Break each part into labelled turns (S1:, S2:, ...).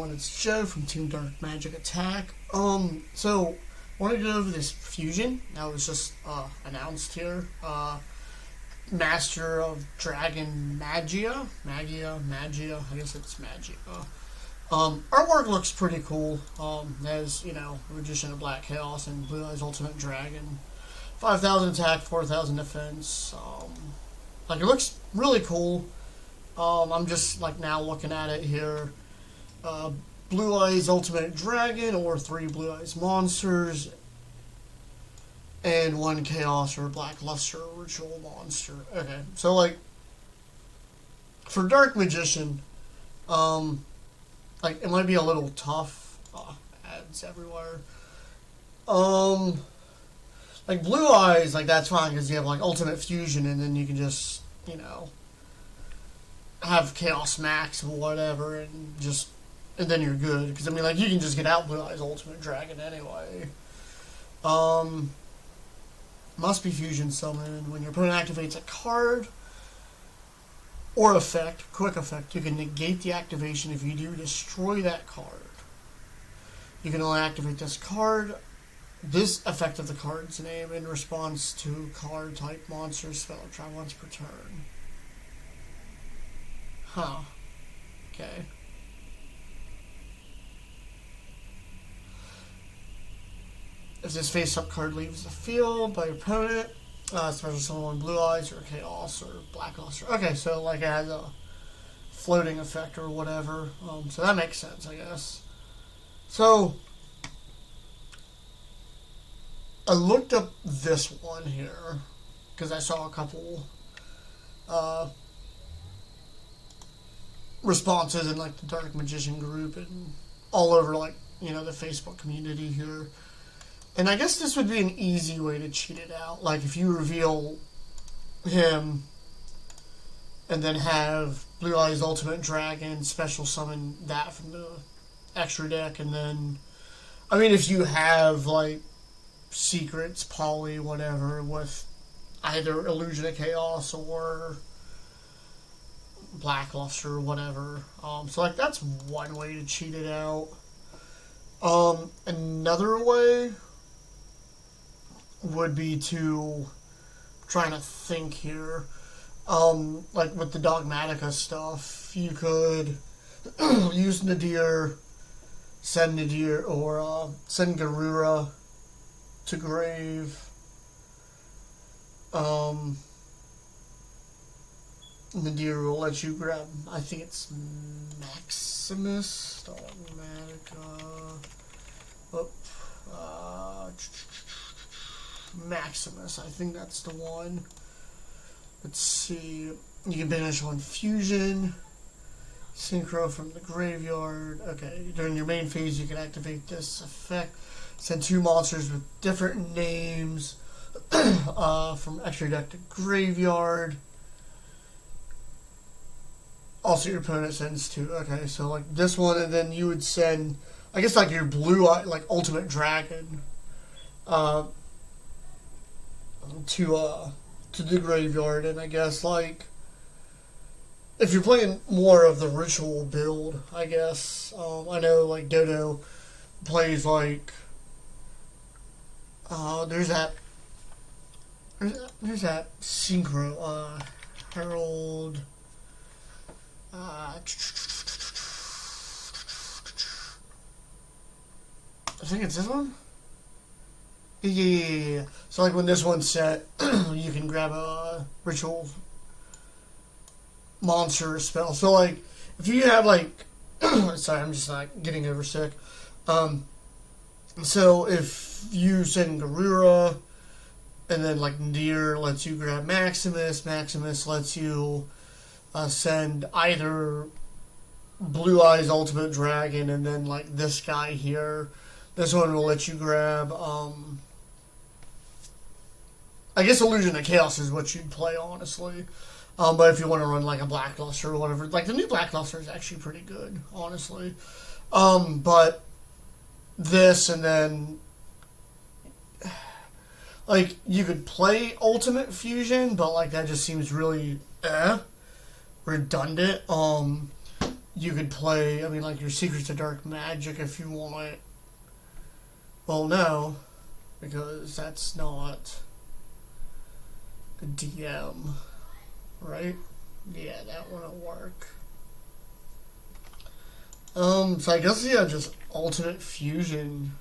S1: It's Joe from Team Dark Magic Attack. So I want to go over this fusion that was just announced here. Master of Dragon Magia. I guess it's Magia. Artwork looks pretty cool. There's Magician of Black Chaos and Blue Eyes Ultimate Dragon. 5,000 attack, 4,000 defense. It looks really cool. I'm just now looking at it here. Blue Eyes Ultimate Dragon, or 3 Blue Eyes monsters, and 1 Chaos or Black Luster Ritual monster. Okay, so for Dark Magician, it might be a little tough. Ads everywhere. Blue Eyes, that's fine because you have Ultimate Fusion, and then you can just have Chaos Max or whatever, and then you're good. Because, you can just get out Blue Eyes Ultimate Dragon anyway. Must be Fusion Summon. When your opponent activates a card or effect, quick effect, you can negate the activation. If you do, destroy that card. You can only activate this card, this effect of the card's name, in response to card type monster spell. Try once per turn. Huh. Okay. If this face-up card leaves the field by your opponent, special summon Blue Eyes or Chaos or Black Luster. Okay, so it has a floating effect or whatever. So that makes sense, I guess. So I looked up this one here because I saw a couple responses in the Dark Magician group and all over the Facebook community here. And I guess this would be an easy way to cheat it out. If you reveal him and then have Blue Eyes Ultimate Dragon, special summon that from the extra deck, and then, if you have, secrets, poly, whatever, with either Illusion of Chaos or Black Luster or whatever. So, that's one way to cheat it out. Another way would be to, trying to think here, with the Dogmatica stuff, you could use Nadir, send Nadir, or send Garura to grave. Nadir will let you grab, I think it's Maximus, Dogmatica, Maximus, I think that's the one. Let's see. You can banish 1 fusion. Synchro from the graveyard. Okay, during your main phase, you can activate this effect. Send 2 monsters with different names from extra deck to graveyard. Also, your opponent sends 2. Okay, so this one, and then you would send, I guess your Blue Eye, Ultimate Dragon, to the graveyard. And I guess if you're playing more of the ritual build, I guess I know Dodo plays there's that synchro Herald, I think it's this one. Yeah. So when this one's set, you can grab a ritual monster spell. So if you have sorry, I'm just getting over sick. So if you send Garura, and then Nadir lets you grab Maximus lets you send either Blue Eyes Ultimate Dragon, and then this guy here. This one will let you grab, I guess Illusion of Chaos is what you'd play, honestly. But if you want to run a Black Luster or whatever, the new Black Luster is actually pretty good, honestly. But this, and then, you could play Ultimate Fusion, but that just seems really redundant. you could play, I mean, like your Secrets of Dark Magic if you want. Well, no, because that's not a DM, right? Yeah, that wouldn't work. So I guess, yeah, just Ultimate Fusion.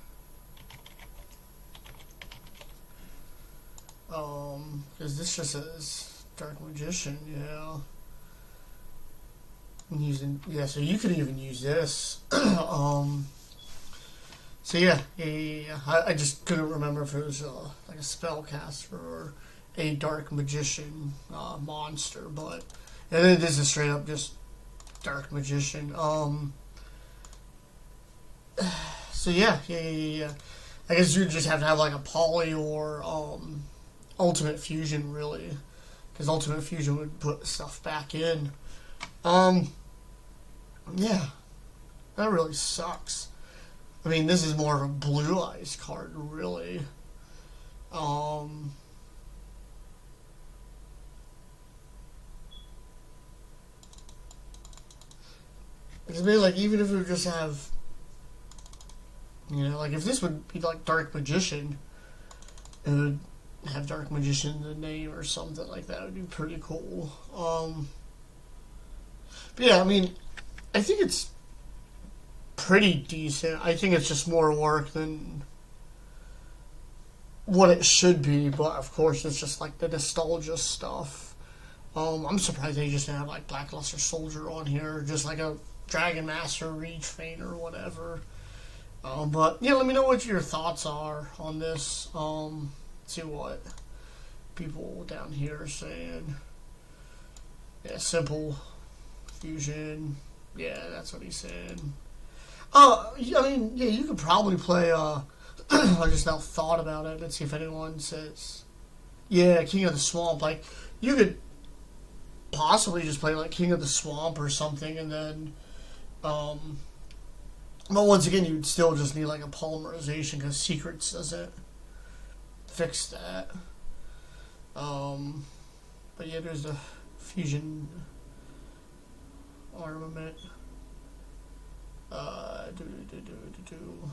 S1: Because this just says Dark Magician, yeah. I'm using, yeah, so you could even use this. So yeah. I just couldn't remember if it was like a spellcaster or a Dark Magician monster, but it is a straight up just Dark Magician. So yeah. I guess you just have to have like a poly or Ultimate Fusion, really, because Ultimate Fusion would put stuff back in. Yeah, that really sucks. I mean, this is more of a Blue Eyes card, really. Because maybe like even if we just have, like if this would be like Dark Magician, it would have Dark Magician in the name or something like that. It would be pretty cool. But yeah, I mean, I think it's pretty decent. I think it's just more work than what it should be, but of course it's just like the nostalgia stuff. I'm surprised they just didn't have like Blackluster Soldier on here, just like a Dragon Master Reach Feint or whatever. But yeah, let me know what your thoughts are on this. See what people down here are saying. Yeah, Simple Fusion. Yeah, that's what he's saying. I mean, yeah, you could probably play. I just now thought about it. Let's see if anyone says. Yeah, King of the Swamp. Like, you could possibly just play like King of the Swamp or something, and then. But once again, you'd still just need like a polymerization because Secrets doesn't fix that. But yeah, there's the fusion armament. Do.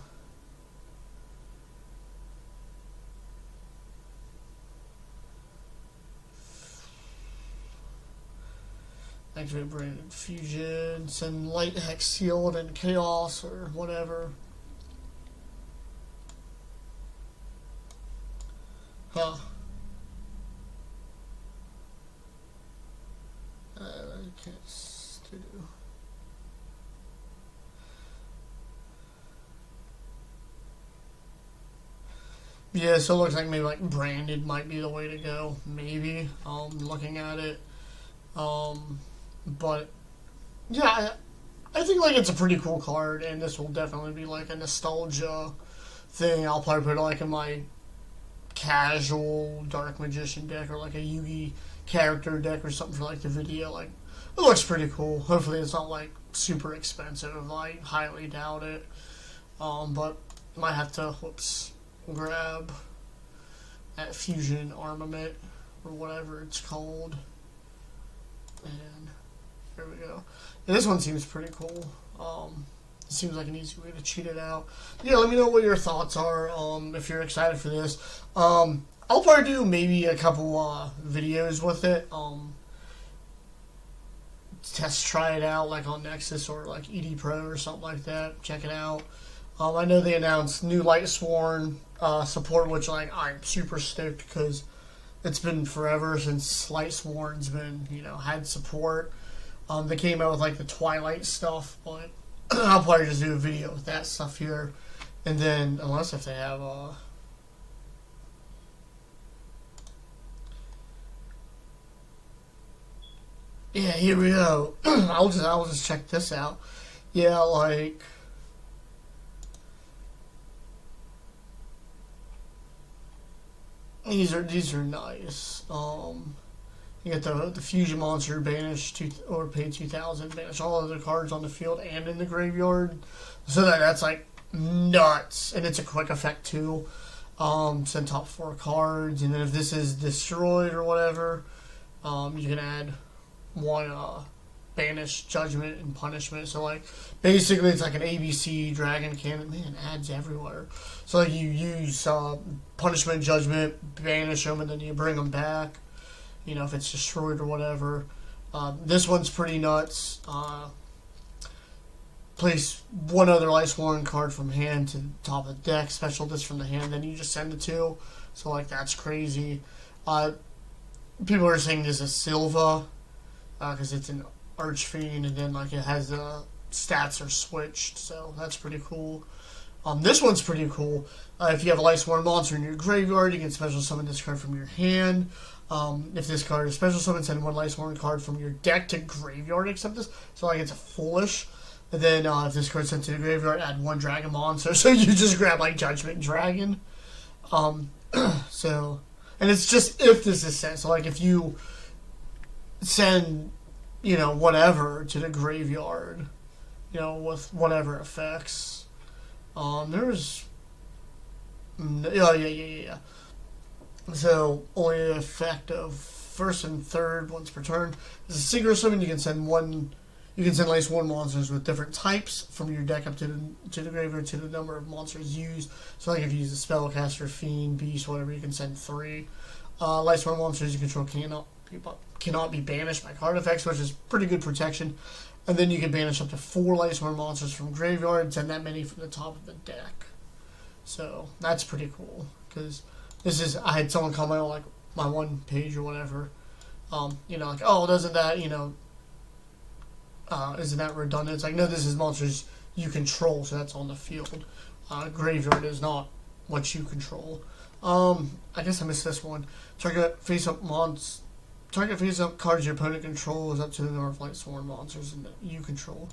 S1: Activate branded fusion, send light hex sealed and chaos or whatever. Huh. I can't do. Yeah, so it looks like maybe like branded might be the way to go. Maybe. Looking at it. But yeah, I think like it's a pretty cool card, and this will definitely be like a nostalgia thing. I'll probably put it like in my casual Dark Magician deck or like a Yugi character deck or something for like the video. Like, it looks pretty cool. Hopefully it's not like super expensive. I highly doubt it. But might have to grab that fusion armament or whatever it's called. And there we go. Yeah, this one seems pretty cool. It seems like an easy way to cheat it out. Yeah, let me know what your thoughts are. If you're excited for this, I'll probably do maybe a couple videos with it. Try it out like on Nexus or like ED Pro or something like that. Check it out. I know they announced new Lightsworn support, which like I'm super stoked because it's been forever since Lightsworn's been had support. They came out with like the Twilight stuff, but I'll probably just do a video with that stuff here, and then unless if they have yeah, here we go. I'll just check this out. Yeah, like these are nice. You get the fusion monster banish or pay 2,000, banish all other cards on the field and in the graveyard. So that's like nuts, and it's a quick effect too. Send top 4 cards, and then if this is destroyed or whatever, you can add one banish, judgment, and punishment. So like basically it's like an ABC dragon cannon. Man, ads everywhere. So like you use punishment, judgment, banish them, and then you bring them back. You know, if it's destroyed or whatever. This one's pretty nuts. Place one other Lightsworn card from hand to the top of the deck, special this from the hand, then you just send it to. So like that's crazy. People are saying this is Silva because it's an Archfiend, and then like it has stats are switched, so that's pretty cool. This one's pretty cool. If you have a Lightsworn monster in your graveyard, you can special summon this card from your hand. If this card is special summon, send one Lightsworn card from your deck to graveyard except this. So like it's a foolish. And then if this card's sent to the graveyard, add one dragon monster. So you just grab like Judgment Dragon. So, and it's just if this is sent. So like if you send, you know, whatever to the graveyard, you know, with whatever effects. There's, yeah. So only the effect of first and third once per turn. As a synchro summon, you can send one. You can send at least one monsters with different types from your deck up to the graveyard to the number of monsters used. So like if you use a spellcaster, fiend, beast, whatever, you can send 3. Lightsworn monsters you control cannot be banished by card effects, which is pretty good protection. And then you can banish up to 4 Lightsworn monsters from graveyard and send that many from the top of the deck. So that's pretty cool because this is, I had someone comment on like my one page or whatever. You know, like, oh, doesn't that, you know, isn't that redundant? It's like, no, this is monsters you control, so that's on the field. Graveyard is not what you control. I guess I missed this one. Target face-up cards your opponent controls up to the number of Lightsworn monsters that you control.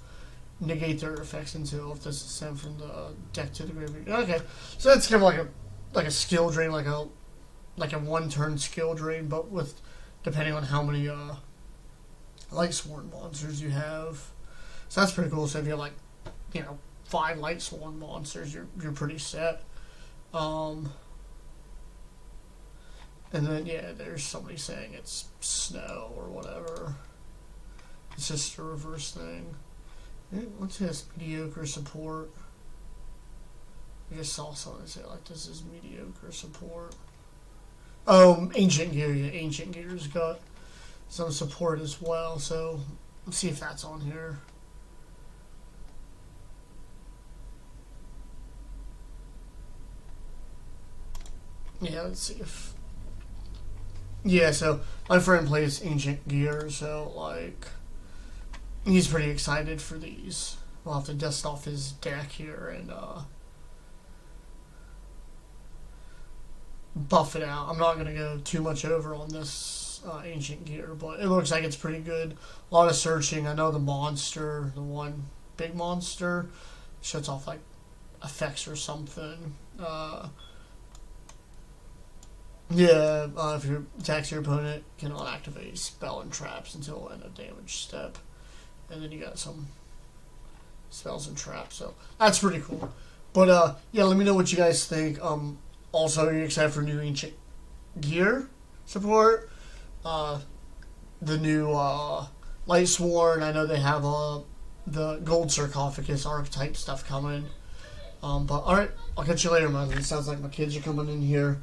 S1: Negate their effects until if this is sent from the deck to the graveyard. Okay, so that's kind of like a skill drain, like a one-turn skill drain, but with depending on how many Lightsworn monsters you have. So that's pretty cool. So if you have like, you know, 5 Lightsworn monsters, you're pretty set. And then yeah, there's somebody saying it's snow or whatever. It's just a reverse thing. What's this? Mediocre support. I just saw someone say like this is mediocre support. Oh, Ancient Gear. Yeah, Ancient Gear's got some support as well, so let's see if that's on here. Yeah, let's see if... Yeah, so my friend plays Ancient Gear, so like he's pretty excited for these. We'll have to dust off his deck here and buff it out. I'm not going to go too much over on this Ancient Gear, but it looks like it's pretty good. A lot of searching. I know the monster, the one big monster, shuts off like effects or something. If you attacks your opponent, cannot activate spell and traps until end of damage step. And then you got some spells and traps, so that's pretty cool. But yeah, let me know what you guys think. Also, are you excited for new Ancient Gear support? The new Lightsworn, I know they have the Gold Sarcophagus archetype stuff coming. But alright, I'll catch you later, man. It sounds like my kids are coming in here.